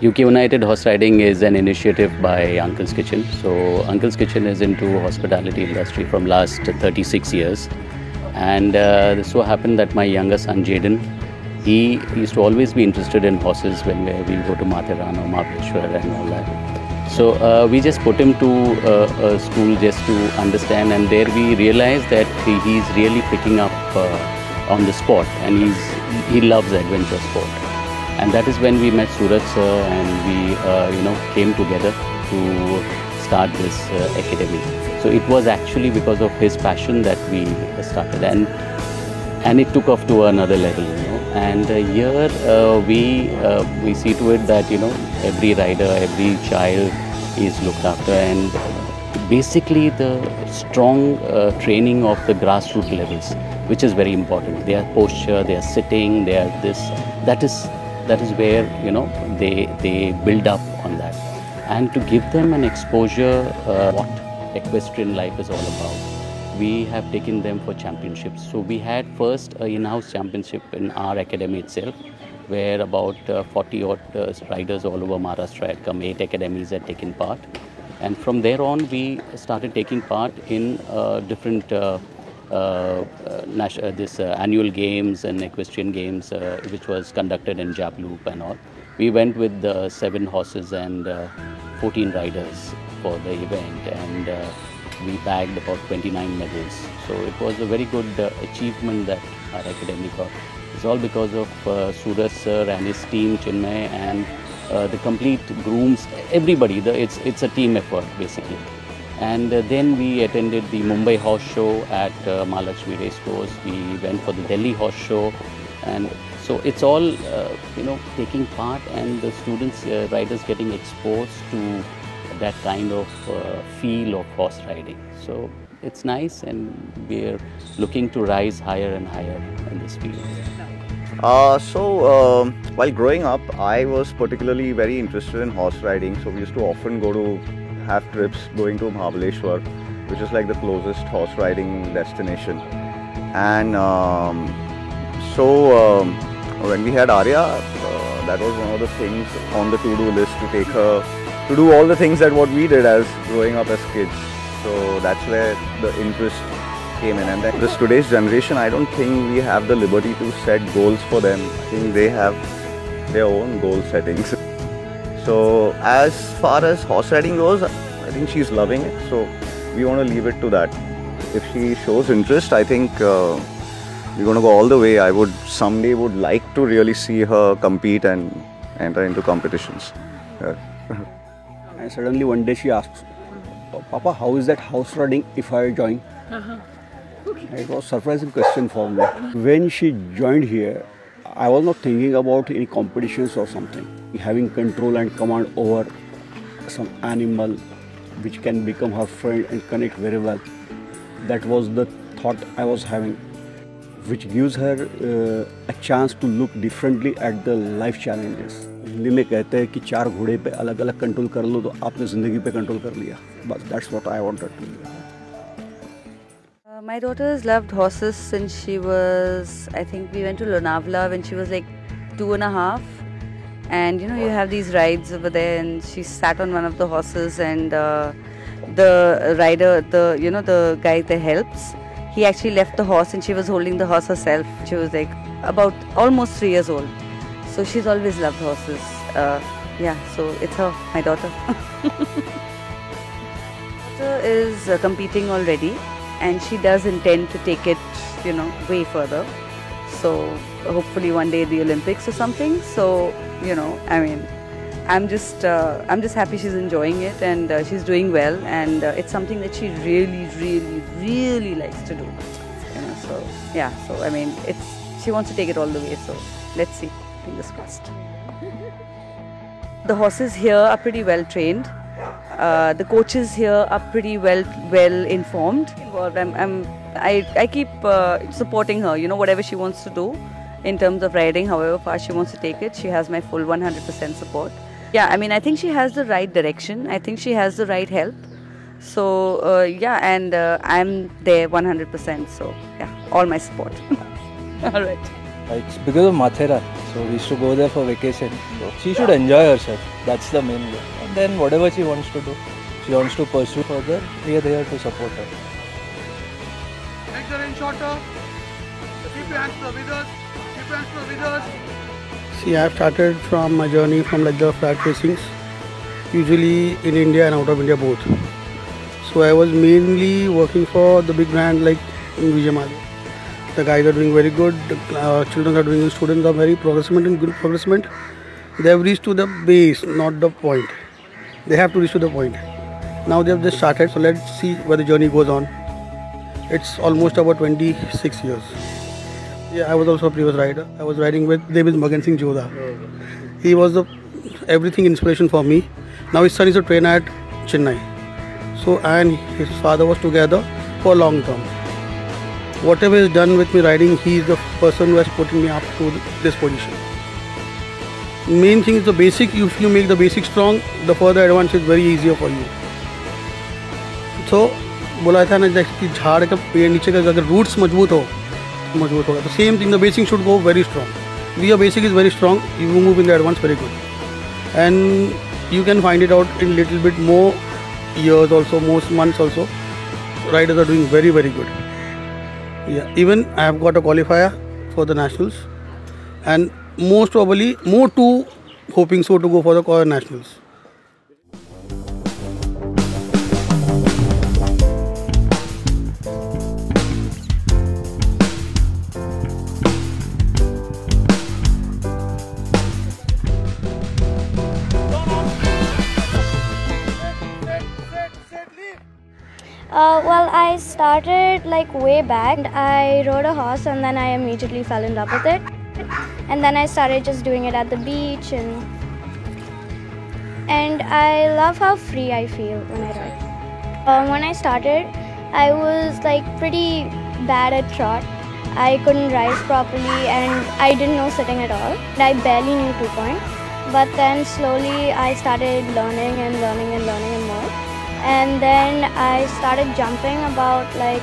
UK United Horse Riding is an initiative by Uncle's Kitchen. So Uncle's Kitchen is into hospitality industry from last 36 years. And this so happened that my younger son Jaden, he used to always be interested in horses when we go to Matheran or Mahabaleshwar and all that. So we just put him to a school just to understand, and there we realized that he's really picking up on the sport, and he loves adventure sport. And that is when we met Suraj sir, and we came together to start this academy. So it was actually because of his passion that we started, and it took off to another level, And here we see to it that every rider, every child is looked after, and basically the strong training of the grassroots levels, which is very important. Their posture, their sitting, their this, that is where they build up on that, and to give them an exposure what equestrian life is all about. We have taken them for championships. So we had first an in-house championship in our academy itself, where about 40 odd riders all over Maharashtra had come. 8 academies had taken part, and from there on we started taking part in different annual games and equestrian games, which was conducted in Jabloop and all. We went with 7 horses and 14 riders for the event, and we bagged about 29 medals. So it was a very good achievement that our academy got. It's all because of Suraj sir and his team, Chinmay, and the complete grooms, everybody. It's a team effort basically. And then we attended the Mumbai Horse Show at Mahalakshmi Racecourse. We went for the Delhi Horse Show, and so it's all taking part, and the students, riders getting exposed to that kind of feel of horse riding. So it's nice, and we're looking to rise higher and higher in this field. While growing up, I was particularly very interested in horse riding. So we used to often go to have trips going to Mahabaleshwar, which is like the closest horse riding destination. And when we had Arya, that was one of the things on the to-do list, to take her to do all the things that what we did as growing up as kids. So that's where the interest came in. And then this today's generation, I don't think we have the liberty to set goals for them. I think they have their own goal settings. So as far as horse riding goes, I think she's loving it. So we want to leave it to that. If she shows interest, I think we're going to go all the way. I would someday like to really see her compete and enter into competitions. Yeah. And suddenly one day she asks, "Papa, how is that horse riding if I join?" It was a surprising question for me. When she joined here, I was not thinking about any competitions or something. Having control and command over some animal which can become her friend and connect very well. That was the thought I was having, which gives her a chance to look differently at the life challenges. Hindi में कहते हैं कि 4 घोड़े पे अलग अलग control कर लो तो आपने ज़िंदगी पे कंट्रोल कर लिया. But that's what I wanted to do. My daughter has loved horses since she was, I think we went to Lonavala when she was like 2.5, and you have these rides over there, and she sat on one of the horses, and the rider, the guy that helps, he actually left the horse and she was holding the horse herself. She was like about almost 3 years old. So she's always loved horses. So it's her, my daughter. Daughter is competing already, and she does intend to take it, way further. So hopefully one day the Olympics or something. So I'm just happy she's enjoying it, and she's doing well, and it's something that she really, really, really likes to do. So yeah. So she wants to take it all the way. So let's see. Fingers crossed. The horses here are pretty well trained. The coaches here are pretty well informed. I keep supporting her. Whatever she wants to do in terms of riding, however far she wants to take it, she has my full 100% support. Yeah, I think she has the right direction. I think she has the right help. So I'm there 100%. So yeah, all my support. All right. Like, it's because of Mathera. So we used to go there for vacation. So she should enjoy herself. That's the main goal. And then whatever she wants to do, she wants to pursue further, we are there to support her. Make the range shorter. Keep your hands to the withers. Keep your hands to the withers. See, I have started from my journey from like the flat racings, usually in India and out of India both. So I was mainly working for the big brand like Vijay Mallya. The guys are doing very good, the children are doing good, students are very progressment and good progressment. They have reached to the base, not the point. They have to reach to the point. Now they have just started, so let's see where the journey goes on. It's almost about 26 years. Yeah, I was also a previous rider. I was riding with Magan Singh Jodha. He was the everything inspiration for me. Now his son is a trainer at Chennai. So and his father was together for long term. Whatever is done with me riding, he is the person who has put me up to this position. Main thing is the basic. If you make the basic strong, the further advance is very easier for you. So बोला था ना कि झाड़ का पेड़ नीचे का अगर रूट्स मजबूत होगा तो same thing the basic should go very strong. Your basic is very strong, you move in the advance very good and you can find it out in little bit more years also, most months also. Riders are doing very good. Yeah, even I have got a qualifier for the nationals and most probably more too hoping so to go for the nationals. Well, I started like way back. I rode a horse and then I immediately fell in love with it. And then I started just doing it at the beach and I love how free I feel when I ride. When I started, I was like pretty bad at trot. I couldn't rise properly and I didn't know sitting at all. I barely knew 2 point. But then slowly I started learning and more. And then I started jumping about like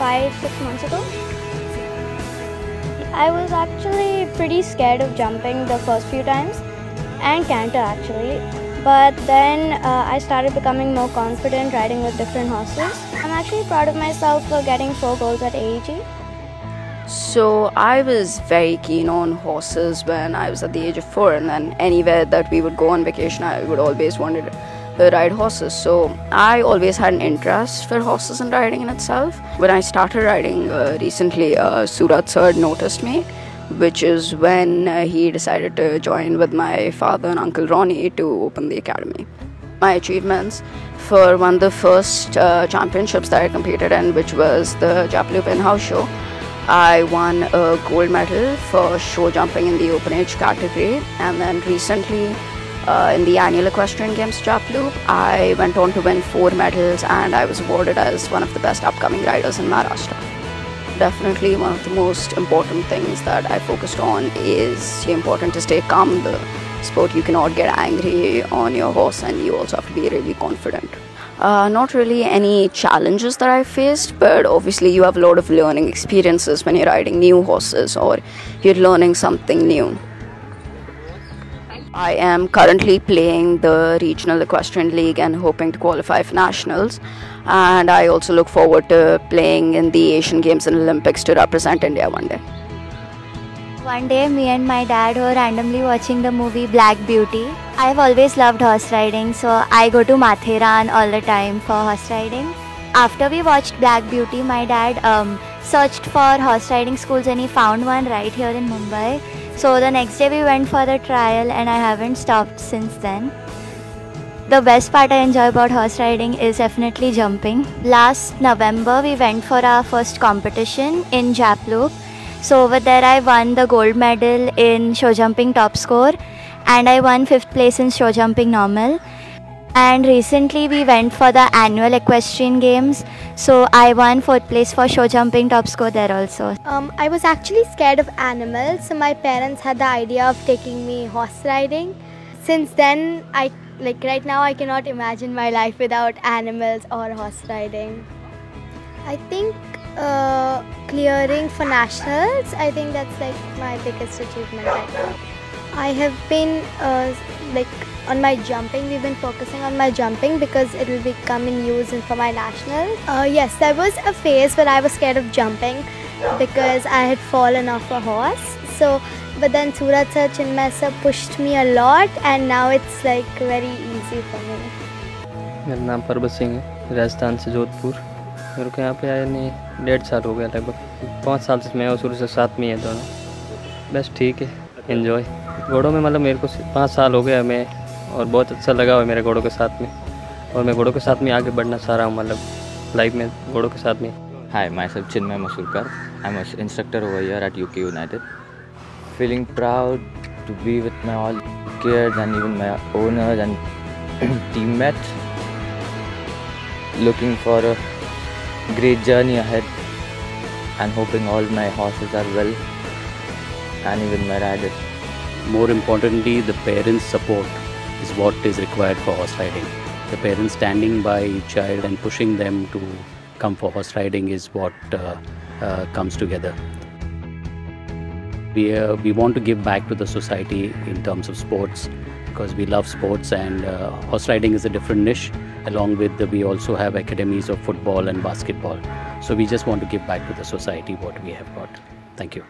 5-6 months ago. I was actually pretty scared of jumping the first few times and canter actually. But then I started becoming more confident riding with different horses. I'm actually proud of myself for getting 4 golds at AEG. So I was very keen on horses when I was at the age of 4, and then anywhere that we would go on vacation I would always wanted to ride horses. So I always had an interest for horses and riding in itself. When I started riding recently, Surat sir noticed me, which is when he decided to join with my father and Uncle Ronnie to open the academy. My achievements for one of the first championships that I competed in, which was the Japloop in-house show. I won a gold medal for show jumping in the open age category, and then recently in the annual equestrian games Japloop, I went on to win 4 medals and I was awarded as one of the best upcoming riders in Maharashtra. Definitely one of the most important things that I focused on is important to stay calm in the sport. You cannot get angry on your horse and you also have to be really confident. Not really any challenges that I faced, but obviously you have a lot of learning experiences when you're riding new horses or you're learning something new. I am currently playing the Regional Equestrian League and hoping to qualify for nationals, and I also look forward to playing in the Asian Games and Olympics to represent India one day. One day, me and my dad were randomly watching the movie Black Beauty. I've always loved horse riding, so I go to Matheran all the time for horse riding. After we watched Black Beauty, my dad searched for horse riding schools and he found one right here in Mumbai. So the next day we went for the trial and I haven't stopped since then. The best part I enjoy about horse riding is definitely jumping. Last November, we went for our first competition in Japloop. So over there I won the gold medal in show jumping top score and I won 5th place in show jumping normal. And recently we went for the annual equestrian games. So I won 4th place for show jumping top score there also. I was actually scared of animals, so my parents had the idea of taking me horse riding. Since then, right now I cannot imagine my life without animals or horse riding. I think clearing for nationals. I think that's like my biggest achievement right now. I have been like on my jumping. We've been focusing on my jumping because it will be coming use for my national. Yes, there was a phase where I was scared of jumping because I had fallen off a horse. So, but then Suraj sir, Chinmay sir pushed me a lot, and now it's like very easy for me. मेरा नाम परबत सिंह है, राजस्थान से जोधपुर। मेरे को यहाँ पे आए नहीं 1.5 साल हो गया, लगभग 5 साल से मैं और सूरज से साथ में ही है दोनों। बस ठीक है, एंजॉय। घोड़ों में मतलब मेरे को 5 साल हो गया मैं, और बहुत अच्छा लगा हुआ मेरे घोड़ों के साथ में, और मैं घोड़ों के साथ में आगे बढ़ना चाह रहा हूँ, मतलब लाइफ में घोड़ों के साथ में। Hi, myself Chinmay Masurkar. I'm an instructor over here at UK United. Feeling proud to be with my all kids and even my owners and teammates. Looking for a great journey ahead and hoping all my horses are well and even my riders. More importantly, the parents' support is what is required for horse riding. The parents standing by each child and pushing them to come for horse riding is what comes together. We want to give back to the society in terms of sports because we love sports, and horse riding is a different niche. Along with we also have academies of football and basketball. So we just want to give back to the society what we have got. Thank you.